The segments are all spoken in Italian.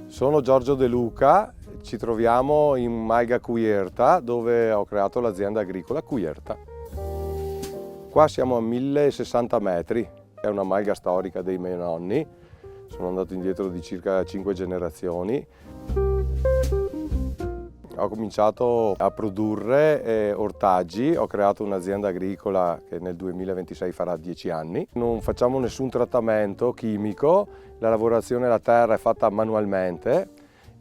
Sono Giorgio De Luca, ci troviamo in Maiga Cujerta, dove ho creato l'azienda agricola Cujerta. Qua siamo a 1060 metri, è una malga storica dei miei nonni, sono andato indietro di circa 5 generazioni. Ho cominciato a produrre ortaggi, ho creato un'azienda agricola che nel 2026 farà 10 anni. Non facciamo nessun trattamento chimico, la lavorazione della terra è fatta manualmente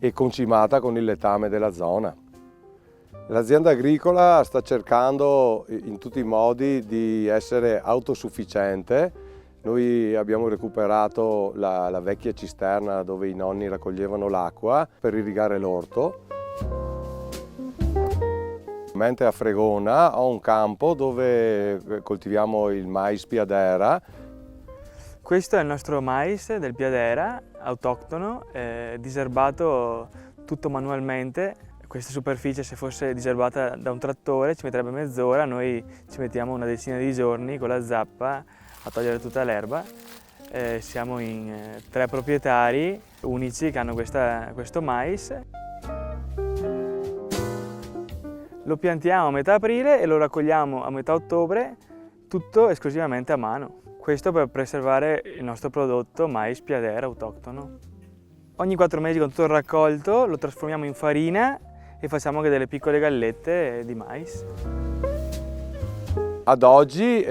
e concimata con il letame della zona. L'azienda agricola sta cercando in tutti i modi di essere autosufficiente. Noi abbiamo recuperato la vecchia cisterna dove i nonni raccoglievano l'acqua per irrigare l'orto. Mentre a Fregona ho un campo dove coltiviamo il mais Piadera. Questo è il nostro mais del Piadera, autoctono, diserbato tutto manualmente. Questa superficie, se fosse diserbata da un trattore, ci metterebbe mezz'ora, noi ci mettiamo una decina di giorni con la zappa a togliere tutta l'erba. Siamo in 3 proprietari unici che hanno questo mais. Lo piantiamo a metà aprile e lo raccogliamo a metà ottobre, tutto esclusivamente a mano. Questo per preservare il nostro prodotto mais Piadera autoctono. Ogni 4 mesi con tutto il raccolto lo trasformiamo in farina e facciamo anche delle piccole gallette di mais. Ad oggi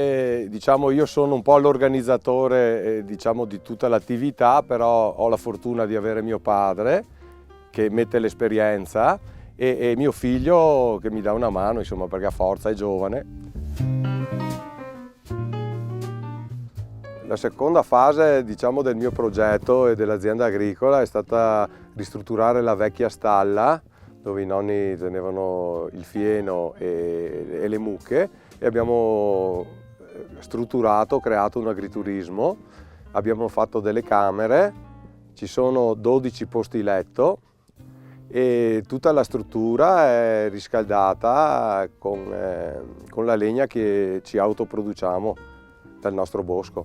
diciamo, io sono un po' l'organizzatore diciamo, di tutta l'attività, però ho la fortuna di avere mio padre che mette l'esperienza e mio figlio che mi dà una mano, insomma, perché a forza è giovane. La seconda fase, diciamo, del mio progetto e dell'azienda agricola è stata ristrutturare la vecchia stalla dove i nonni tenevano il fieno e le mucche e abbiamo strutturato, creato un agriturismo. Abbiamo fatto delle camere, ci sono 12 posti letto e tutta la struttura è riscaldata con la legna che ci autoproduciamo dal nostro bosco.